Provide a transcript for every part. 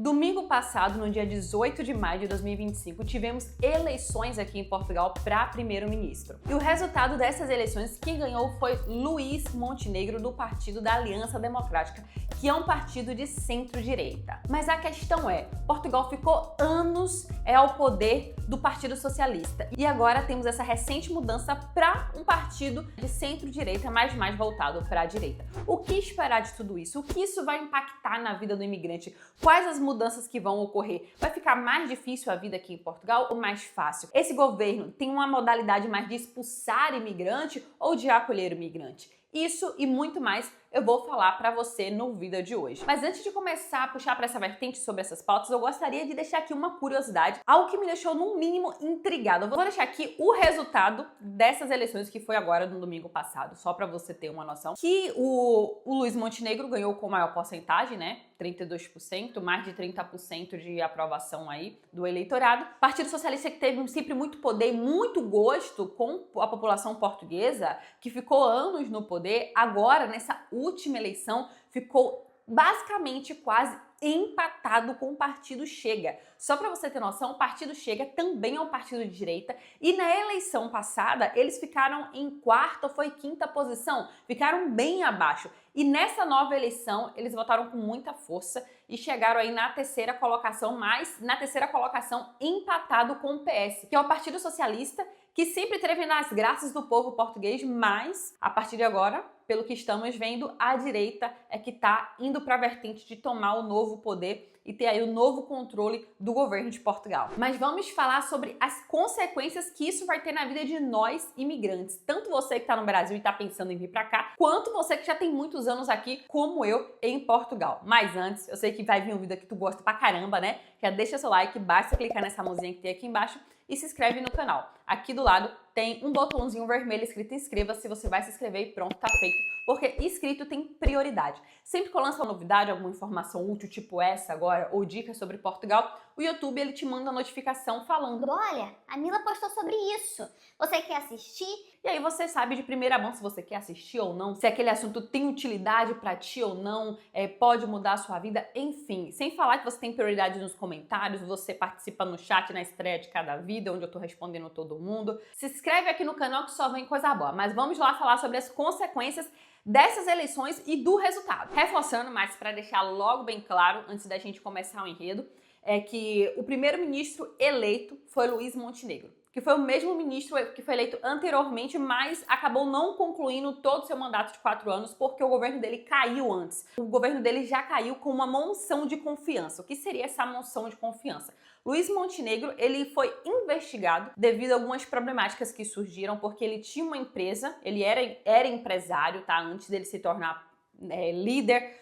Domingo passado, no dia 18 de maio de 2025, tivemos eleições aqui em Portugal para primeiro-ministro. E o resultado dessas eleições, quem ganhou foi Luís Montenegro, do Partido da Aliança Democrática, que é um partido de centro-direita. Mas a questão é, Portugal ficou anos ao poder do Partido Socialista. E agora temos essa recente mudança para um partido de centro-direita, mais voltado para a direita. O que esperar de tudo isso? O que isso vai impactar na vida do imigrante? Quais as mudanças que vão ocorrer? Vai ficar mais difícil a vida aqui em Portugal ou mais fácil? Esse governo tem uma modalidade mais de expulsar imigrante ou de acolher imigrante? Isso e muito mais eu vou falar para você no vídeo de hoje. Mas antes de começar a puxar para essa vertente sobre essas pautas, eu gostaria de deixar aqui uma curiosidade, algo que me deixou no mínimo intrigada. Eu vou deixar aqui o resultado dessas eleições que foi agora no domingo passado, só para você ter uma noção, que o Luís Montenegro ganhou com maior porcentagem, né? 32%, mais de 30% de aprovação aí do eleitorado. O Partido Socialista, que teve sempre muito poder e muito gosto com a população portuguesa, que ficou anos no poder, agora nessa última eleição ficou basicamente quase empatado com o Partido Chega. Só para você ter noção, o Partido Chega também é um partido de direita e na eleição passada eles ficaram em quarta ou foi quinta posição, ficaram bem abaixo. E nessa nova eleição eles votaram com muita força e chegaram aí na terceira colocação, mas na terceira colocação empatado com o PS, que é o Partido Socialista, que sempre teve nas graças do povo português, mas a partir de agora, pelo que estamos vendo, a direita é que está indo para a vertente de tomar o novo poder e ter aí o novo controle do governo de Portugal. Mas vamos falar sobre as consequências que isso vai ter na vida de nós imigrantes. Tanto você que está no Brasil e está pensando em vir para cá, quanto você que já tem muitos anos aqui, como eu, em Portugal. Mas antes, eu sei que vai vir um vídeo que tu gosta pra caramba, né? Já deixa seu like, basta clicar nessa mãozinha que tem aqui embaixo e se inscreve no canal. Aqui do lado tem um botãozinho vermelho escrito inscreva-se, você vai se inscrever e pronto, tá feito. Porque inscrito tem prioridade. Sempre que eu lanço uma novidade, alguma informação útil tipo essa agora, ou dicas sobre Portugal, o YouTube ele te manda a notificação falando: olha, a Mila postou sobre isso, você quer assistir? E aí você sabe de primeira mão se você quer assistir ou não, se aquele assunto tem utilidade pra ti ou não, pode mudar a sua vida, enfim. Sem falar que você tem prioridade nos comentários, você participa no chat na estreia de cada vídeo, onde eu tô respondendo todo mundo. Se inscreve aqui no canal que só vem coisa boa. Mas vamos lá falar sobre as consequências dessas eleições e do resultado. Reforçando, mas para deixar logo bem claro, antes da gente começar o enredo, é que o primeiro-ministro eleito foi Luís Montenegro, que foi o mesmo ministro que foi eleito anteriormente, mas acabou não concluindo todo o seu mandato de 4 anos porque o governo dele caiu antes. O governo dele já caiu com uma moção de confiança. O que seria essa moção de confiança? Luís Montenegro, ele foi investigado devido a algumas problemáticas que surgiram, porque ele tinha uma empresa, ele era empresário, tá? Antes dele se tornar líder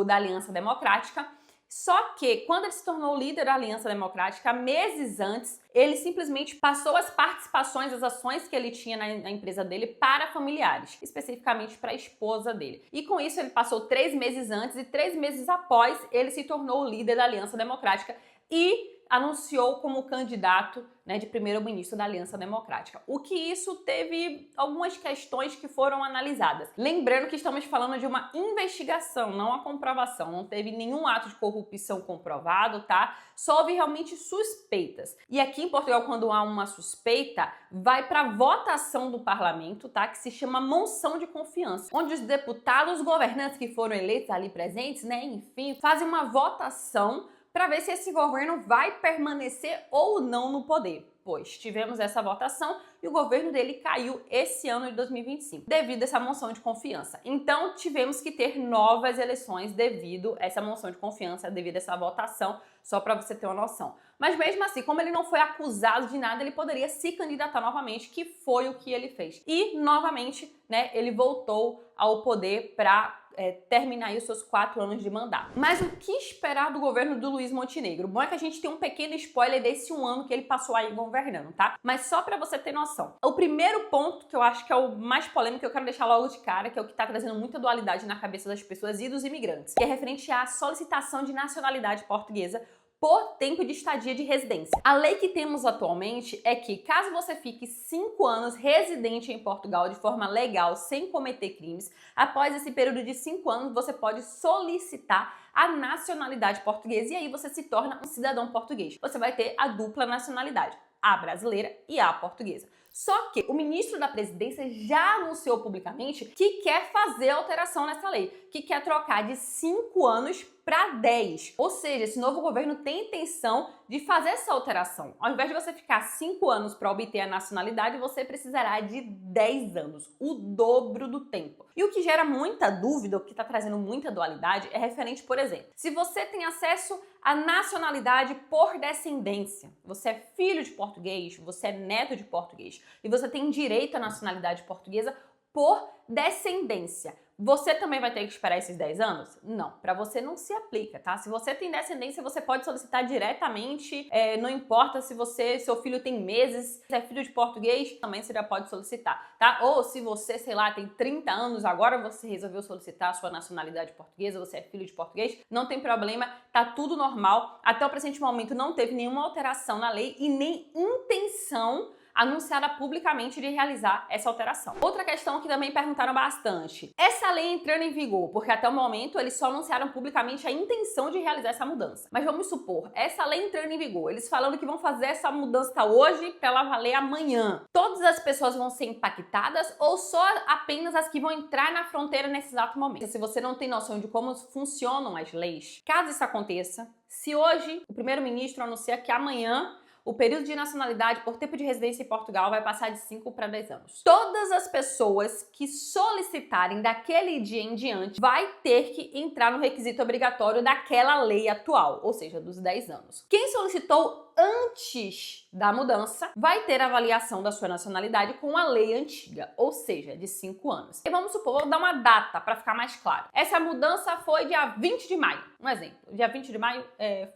da Aliança Democrática. Só que, quando ele se tornou líder da Aliança Democrática, meses antes, ele simplesmente passou as participações, as ações que ele tinha na empresa dele para familiares, especificamente para a esposa dele. E com isso, ele passou 3 meses antes e 3 meses após, ele se tornou líder da Aliança Democrática e anunciou como candidato, de primeiro-ministro da Aliança Democrática. O que isso teve algumas questões que foram analisadas. Lembrando que estamos falando de uma investigação, não a comprovação. Não teve nenhum ato de corrupção comprovado, tá? Só houve realmente suspeitas. E aqui em Portugal, quando há uma suspeita, vai para votação do parlamento, tá? Que se chama moção de confiança, onde os deputados, os governantes que foram eleitos ali presentes, enfim, fazem uma votação para ver se esse governo vai permanecer ou não no poder. Pois tivemos essa votação e o governo dele caiu esse ano de 2025, devido a essa moção de confiança. Então tivemos que ter novas eleições devido a essa moção de confiança, devido a essa votação, só para você ter uma noção. Mas mesmo assim, como ele não foi acusado de nada, ele poderia se candidatar novamente, que foi o que ele fez. E novamente, ele voltou ao poder para terminar aí os seus 4 anos de mandato. Mas o que esperar do governo do Luís Montenegro? Bom é que a gente tem um pequeno spoiler desse 1 ano que ele passou aí governando, tá? Mas só pra você ter noção. O primeiro ponto, que eu acho que é o mais polêmico, que eu quero deixar logo de cara, que é o que tá trazendo muita dualidade na cabeça das pessoas e dos imigrantes, que é referente à solicitação de nacionalidade portuguesa por tempo de estadia de residência. A lei que temos atualmente é que, caso você fique 5 anos residente em Portugal de forma legal, sem cometer crimes, após esse período de 5 anos, você pode solicitar a nacionalidade portuguesa e aí você se torna um cidadão português. Você vai ter a dupla nacionalidade, a brasileira e a portuguesa. Só que o ministro da Presidência já anunciou publicamente que quer fazer alteração nessa lei, que quer trocar de 5 anos para 10. Ou seja, esse novo governo tem intenção de fazer essa alteração. Ao invés de você ficar 5 anos para obter a nacionalidade, você precisará de 10 anos, o dobro do tempo. E o que gera muita dúvida, o que está trazendo muita dualidade, é referente, por exemplo, se você tem acesso à nacionalidade por descendência, você é filho de português, você é neto de português, e você tem direito à nacionalidade portuguesa por descendência. Você também vai ter que esperar esses 10 anos? Não, para você não se aplica, tá? Se você tem descendência, você pode solicitar diretamente, não importa se seu filho tem meses, se é filho de português, também você já pode solicitar, tá? Ou se você, sei lá, tem 30 anos, agora você resolveu solicitar a sua nacionalidade portuguesa, você é filho de português, não tem problema, tá tudo normal. Até o presente momento não teve nenhuma alteração na lei e nem intenção anunciada publicamente de realizar essa alteração. Outra questão que também perguntaram bastante. Essa lei entrando em vigor, porque até o momento eles só anunciaram publicamente a intenção de realizar essa mudança. Mas vamos supor, essa lei entrando em vigor, eles falando que vão fazer essa mudança hoje para ela valer amanhã. Todas as pessoas vão ser impactadas ou só apenas as que vão entrar na fronteira nesse exato momento? Se você não tem noção de como funcionam as leis, caso isso aconteça, se hoje o primeiro-ministro anuncia que amanhã o período de nacionalidade por tempo de residência em Portugal vai passar de 5 para 10 anos. Todas as pessoas que solicitarem daquele dia em diante vai ter que entrar no requisito obrigatório daquela lei atual, ou seja, dos 10 anos. Quem solicitou antes da mudança vai ter a avaliação da sua nacionalidade com a lei antiga, ou seja, de 5 anos. E vamos supor, vou dar uma data para ficar mais claro. Essa mudança foi dia 20 de maio. Um exemplo, dia 20 de maio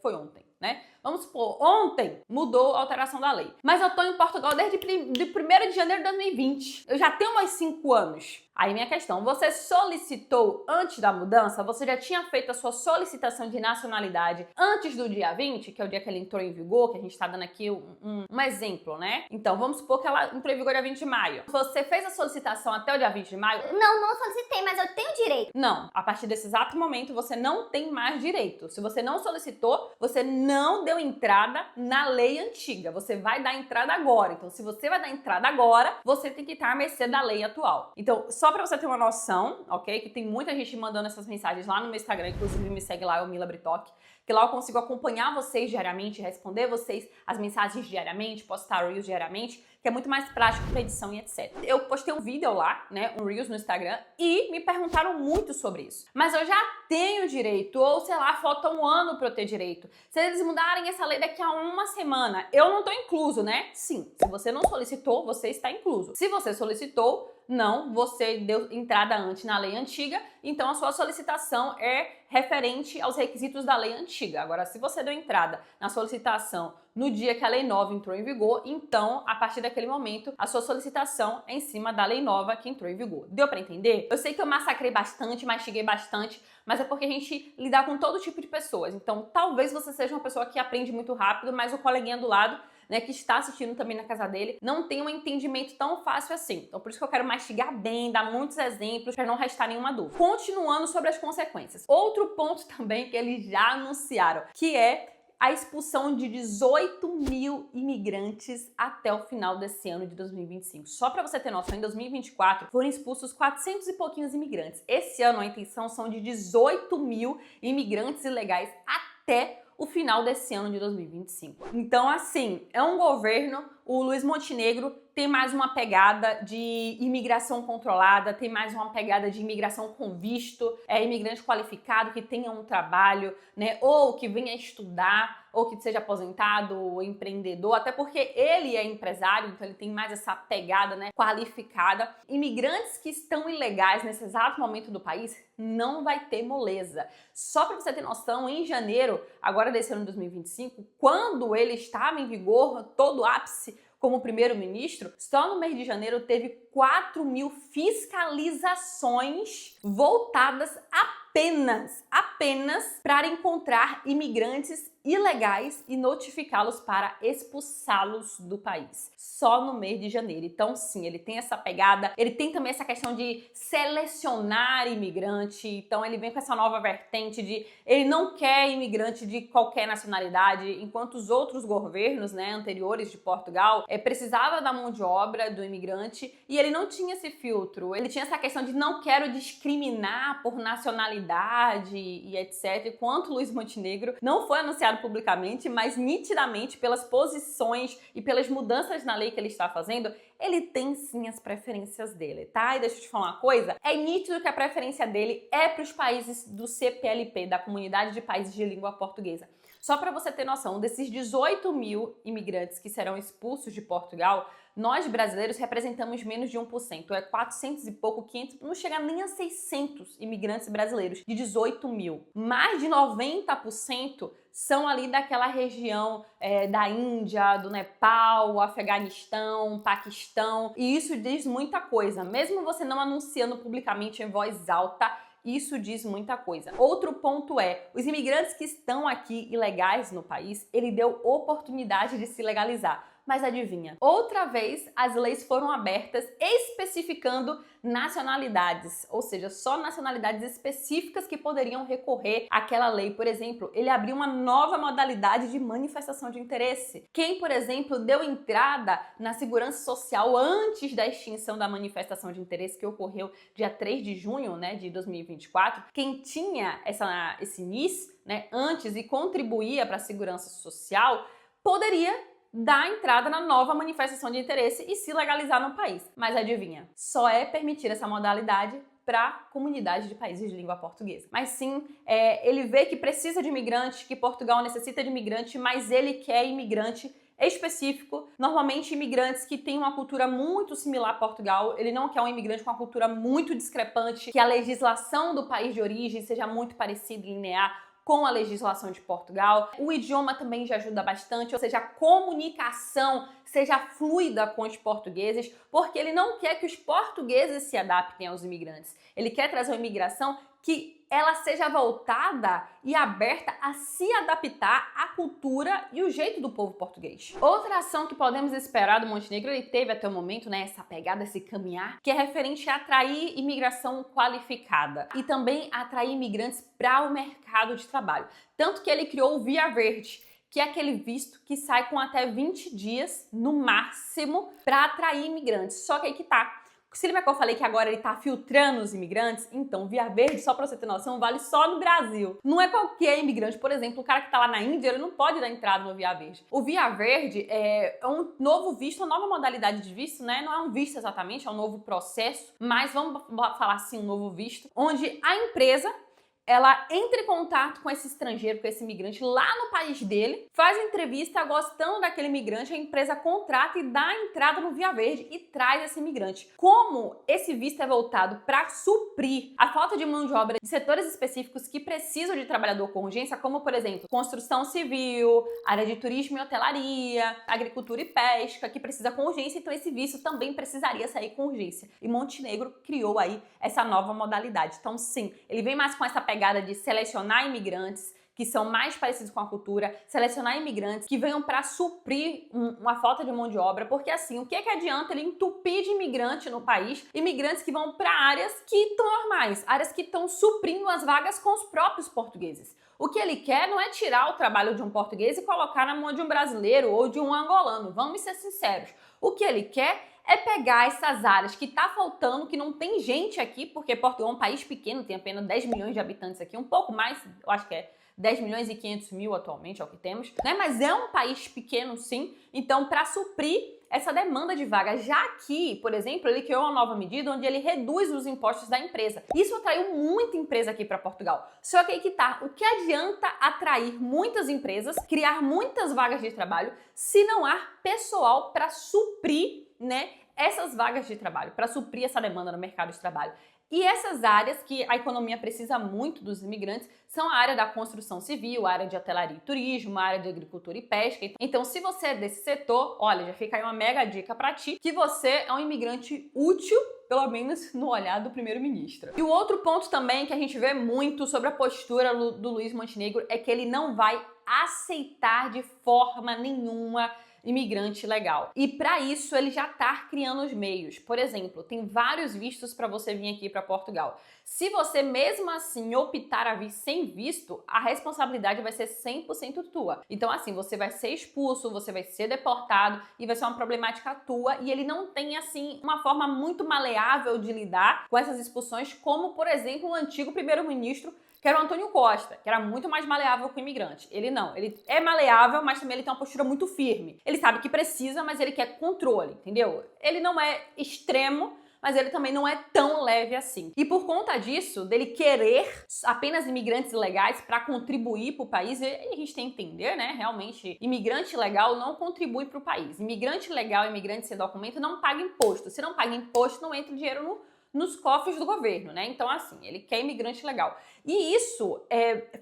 foi ontem, né? Vamos supor, ontem mudou a alteração da lei. Mas eu tô em Portugal desde 1º de janeiro de 2020. Eu já tenho mais 5 anos. Aí minha questão, você solicitou antes da mudança? Você já tinha feito a sua solicitação de nacionalidade antes do dia 20, que é o dia que ele entrou em vigor, que a gente tá dando aqui um exemplo, né? Então, vamos supor que ela entrou em vigor dia 20 de maio. Você fez a solicitação até o dia 20 de maio? Não solicitei, mas eu tenho direito. Não, a partir desse exato momento você não tem mais direito. Se você não solicitou, você não deu entrada na lei antiga. Você vai dar entrada agora. Então, se você vai dar entrada agora, você tem que estar à mercê da lei atual. Então, só pra você ter uma noção, ok? Que tem muita gente mandando essas mensagens lá no meu Instagram, inclusive me segue lá, é o Mila Britoque, que lá eu consigo acompanhar vocês diariamente, responder vocês as mensagens diariamente, postar Reels diariamente, que é muito mais prático para edição e etc. Eu postei um vídeo lá, né, um Reels no Instagram, e me perguntaram muito sobre isso. Mas eu já tenho direito, ou sei lá, falta um ano para eu ter direito. Se eles mudarem essa lei daqui a uma semana, eu não tô incluso, né? Sim, se você não solicitou, você está incluso. Se você solicitou, não, você deu entrada antes na lei antiga, então a sua solicitação é referente aos requisitos da lei antiga. Agora, se você deu entrada na solicitação no dia que a lei nova entrou em vigor, então, a partir daquele momento, a sua solicitação é em cima da lei nova que entrou em vigor. Deu pra entender? Eu sei que eu massacrei bastante, mastiguei bastante, mas é porque a gente lida com todo tipo de pessoas. Então, talvez você seja uma pessoa que aprende muito rápido, mas o coleguinha do lado, né, que está assistindo também na casa dele, não tem um entendimento tão fácil assim. Então, por isso que eu quero mastigar bem, dar muitos exemplos para não restar nenhuma dúvida. Continuando sobre as consequências. Outro ponto também que eles já anunciaram, que é a expulsão de 18 mil imigrantes até o final desse ano de 2025. Só para você ter noção, em 2024 foram expulsos 400 e pouquinhos imigrantes. Esse ano a intenção são de 18 mil imigrantes ilegais até o final desse ano de 2025. Então, assim, é um governo, o Luiz Montenegro tem mais uma pegada de imigração controlada, tem mais uma pegada de imigração com visto, imigrante qualificado que tenha um trabalho, né, ou que venha estudar, ou que seja aposentado, ou empreendedor, até porque ele é empresário, então ele tem mais essa pegada, né, qualificada. Imigrantes que estão ilegais nesse exato momento do país, não vai ter moleza. Só para você ter noção, em janeiro, agora desse ano de 2025, quando ele estava em vigor, todo o ápice como primeiro-ministro, só no mês de janeiro teve 4 mil fiscalizações voltadas apenas para encontrar imigrantes ilegais e notificá-los para expulsá-los do país. Só no mês de janeiro. Então, sim, ele tem essa pegada, ele tem também essa questão de selecionar imigrante. Então, ele vem com essa nova vertente de ele não quer imigrante de qualquer nacionalidade, enquanto os outros governos, né, anteriores de Portugal, precisava da mão de obra do imigrante e ele não tinha esse filtro. Ele tinha essa questão de não quero discriminar por nacionalidade e etc. Enquanto Luís Montenegro não foi anunciado publicamente, mas nitidamente pelas posições e pelas mudanças na lei que ele está fazendo, ele tem sim as preferências dele, tá? E deixa eu te falar uma coisa, é nítido que a preferência dele é para os países do CPLP, da Comunidade de Países de Língua Portuguesa. Só para você ter noção, desses 18 mil imigrantes que serão expulsos de Portugal, nós brasileiros representamos menos de 1%, é 400 e pouco, 500, não chega nem a 600 imigrantes brasileiros, de 18 mil. Mais de 90% são ali daquela região da Índia, do Nepal, Afeganistão, Paquistão, e isso diz muita coisa. Mesmo você não anunciando publicamente em voz alta, isso diz muita coisa. Outro ponto é, os imigrantes que estão aqui ilegais no país, ele deu oportunidade de se legalizar. Mas adivinha? Outra vez as leis foram abertas especificando nacionalidades, ou seja, só nacionalidades específicas que poderiam recorrer àquela lei. Por exemplo, ele abriu uma nova modalidade de manifestação de interesse. Quem, por exemplo, deu entrada na segurança social antes da extinção da manifestação de interesse que ocorreu dia 3 de junho, né, de 2024, quem tinha esse NIS, né, antes e contribuía para a segurança social, poderia dar entrada na nova manifestação de interesse e se legalizar no país. Mas adivinha? Só é permitida essa modalidade para a comunidade de países de língua portuguesa. Mas sim, ele vê que precisa de imigrante, que Portugal necessita de imigrante, mas ele quer imigrante específico, normalmente imigrantes que têm uma cultura muito similar a Portugal. Ele não quer um imigrante com uma cultura muito discrepante, que a legislação do país de origem seja muito parecida e linear com a legislação de Portugal. O idioma também já ajuda bastante, ou seja, a comunicação seja fluida com os portugueses, porque ele não quer que os portugueses se adaptem aos imigrantes. Ele quer trazer uma imigração que ela seja voltada e aberta a se adaptar à cultura e o jeito do povo português. Outra ação que podemos esperar do Montenegro, ele teve até o momento, né, essa pegada, esse caminhar, que é referente a atrair imigração qualificada e também atrair imigrantes para o mercado de trabalho. Tanto que ele criou o Via Verde, que é aquele visto que sai com até 20 dias no máximo para atrair imigrantes. Só que aí que tá. Se lembra que eu falei que agora ele tá filtrando os imigrantes? Então, Via Verde, só pra você ter noção, vale só no Brasil. Não é qualquer imigrante. Por exemplo, o cara que tá lá na Índia, ele não pode dar entrada no Via Verde. O Via Verde é um novo visto, uma nova modalidade de visto, né? Não é um visto exatamente, é um novo processo, mas vamos falar assim, um novo visto, onde a empresa ela entra em contato com esse estrangeiro, com esse imigrante lá no país dele, faz a entrevista, gostando daquele imigrante, a empresa contrata e dá a entrada no Via Verde e traz esse imigrante. Como esse visto é voltado para suprir a falta de mão de obra de setores específicos que precisam de trabalhador com urgência, como, por exemplo, construção civil, área de turismo e hotelaria, agricultura e pesca, que precisa com urgência, então esse visto também precisaria sair com urgência. E Montenegro criou aí essa nova modalidade. Então, sim, ele vem mais com essa pegada de selecionar imigrantes que são mais parecidos com a cultura, selecionar imigrantes que venham para suprir uma falta de mão de obra, porque assim, o que adianta ele entupir de imigrante no país, imigrantes que vão para áreas que estão normais, áreas que estão suprindo as vagas com os próprios portugueses. O que ele quer não é tirar o trabalho de um português e colocar na mão de um brasileiro ou de um angolano, vamos ser sinceros. O que ele quer é pegar essas áreas que tá faltando, que não tem gente aqui, porque Portugal é um país pequeno, tem apenas 10 milhões de habitantes aqui, um pouco mais, eu acho que é 10 milhões e 500 mil atualmente, é o que temos, né? Mas é um país pequeno, sim, então para suprir essa demanda de vaga. Já aqui, por exemplo, ele criou uma nova medida onde ele reduz os impostos da empresa. Isso atraiu muita empresa aqui para Portugal. Só que aí que tá, o que adianta atrair muitas empresas, criar muitas vagas de trabalho, se não há pessoal para suprir, né, essas vagas de trabalho, para suprir essa demanda no mercado de trabalho. E essas áreas que a economia precisa muito dos imigrantes são a área da construção civil, a área de hotelaria e turismo, a área de agricultura e pesca. Então, se você é desse setor, olha, já fica aí uma mega dica para ti, que você é um imigrante útil, pelo menos no olhar do primeiro-ministro. E o outro ponto também que a gente vê muito sobre a postura do Luís Montenegro é que ele não vai aceitar de forma nenhuma imigrante legal. E para isso ele já está criando os meios. Por exemplo, tem vários vistos para você vir aqui para Portugal. Se você mesmo assim optar a vir sem visto, a responsabilidade vai ser 100% tua. Então assim, você vai ser expulso, você vai ser deportado e vai ser uma problemática tua, e ele não tem assim uma forma muito maleável de lidar com essas expulsões, como por exemplo o antigo primeiro-ministro, que era o Antônio Costa, que era muito mais maleável que o imigrante. Ele não, ele é maleável, mas também ele tem uma postura muito firme. Ele sabe que precisa, mas ele quer controle, entendeu? Ele não é extremo, mas ele também não é tão leve assim. E por conta disso, dele querer apenas imigrantes legais para contribuir para o país, a gente tem que entender, né? Realmente, imigrante legal não contribui para o país. Imigrante legal, imigrante sem documento não paga imposto. Se não paga imposto, não entra dinheiro nos cofres do governo, né? Então, assim, ele quer imigrante legal. E isso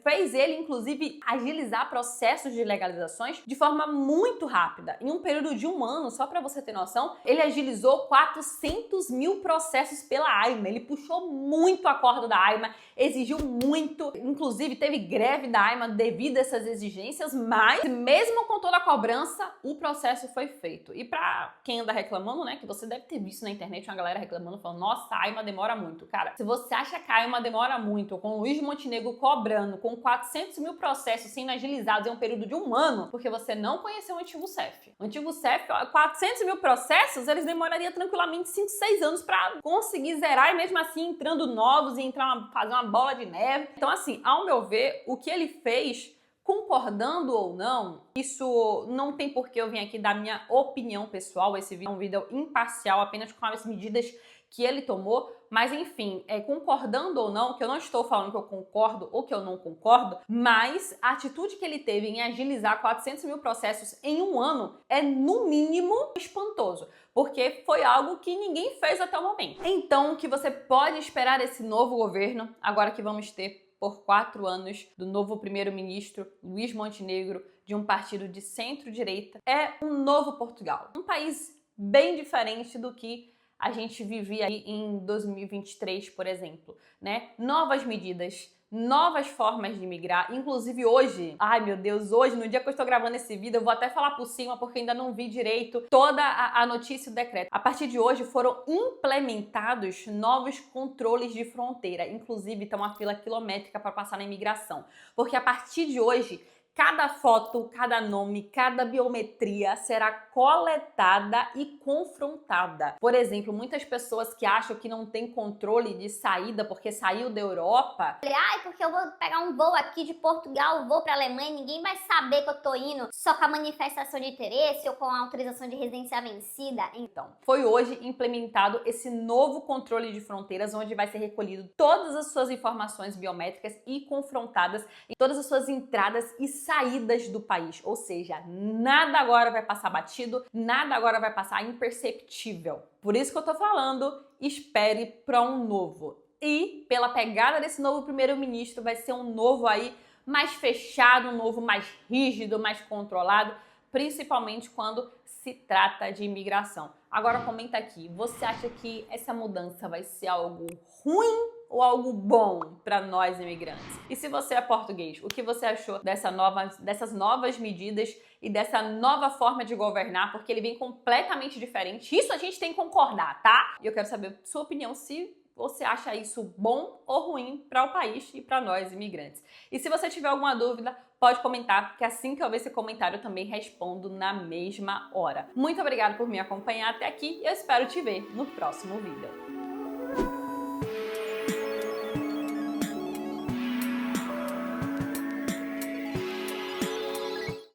fez ele, inclusive, agilizar processos de legalizações de forma muito rápida. Em um período de 1 ano, só para você ter noção, ele agilizou 400 mil processos pela AIMA. Ele puxou muito a corda da AIMA, exigiu muito, inclusive teve greve da AIMA devido a essas exigências, mas mesmo com toda a cobrança, o processo foi feito. E para quem anda reclamando, né, que você deve ter visto na internet uma galera reclamando, falando, nossa, a AIMA demora muito. Cara, se você acha que a AIMA demora muito, com o Luiz Montenegro cobrando, com 400 mil processos sendo agilizados em um período de 1 ano, porque você não conheceu o antigo CEF. O antigo CEF, 400 mil processos, eles demorariam tranquilamente 5, 6 anos para conseguir zerar, e mesmo assim entrando novos e fazer uma bola de neve. Então assim, ao meu ver, o que ele fez, concordando ou não, isso não tem por que eu vir aqui dar minha opinião pessoal. Esse vídeo é um vídeo imparcial, apenas com as medidas que ele tomou, mas enfim, concordando ou não, que eu não estou falando que eu concordo ou que eu não concordo, mas a atitude que ele teve em agilizar 400 mil processos em 1 ano é no mínimo espantoso, porque foi algo que ninguém fez até o momento. Então, o que você pode esperar desse novo governo, agora que vamos ter por 4 anos, do novo primeiro-ministro Luiz Montenegro, de um partido de centro-direita, é um novo Portugal. Um país bem diferente do que a gente vivia aí em 2023, por exemplo, né? Novas medidas, novas formas de migrar, inclusive hoje, ai meu Deus, hoje, no dia que eu estou gravando esse vídeo, eu vou até falar por cima porque ainda não vi direito toda a notícia e o decreto. A partir de hoje foram implementados novos controles de fronteira, inclusive tem uma fila quilométrica para passar na imigração, porque a partir de hoje, cada foto, cada nome, cada biometria será coletada e confrontada. Por exemplo, muitas pessoas que acham que não tem controle de saída porque saiu da Europa. Ai, porque eu vou pegar um voo aqui de Portugal, vou pra Alemanha, ninguém vai saber que eu tô indo só com a manifestação de interesse ou com a autorização de residência vencida. Então, foi hoje implementado esse novo controle de fronteiras, onde vai ser recolhido todas as suas informações biométricas e confrontadas em todas as suas entradas e saídas do país, ou seja, nada agora vai passar batido, nada agora vai passar imperceptível. Por isso que eu tô falando, espere para um novo. E pela pegada desse novo primeiro-ministro, vai ser um novo aí mais fechado, um novo mais rígido, mais controlado, principalmente quando se trata de imigração. Agora comenta aqui, você acha que essa mudança vai ser algo ruim ou algo bom para nós imigrantes? E se você é português, o que você achou dessas novas medidas e dessa nova forma de governar? Porque ele vem completamente diferente. Isso a gente tem que concordar, tá? E eu quero saber sua opinião, se você acha isso bom ou ruim para o país e para nós imigrantes. E se você tiver alguma dúvida, pode comentar, porque assim que eu ver esse comentário eu também respondo na mesma hora. Muito obrigada por me acompanhar até aqui e eu espero te ver no próximo vídeo.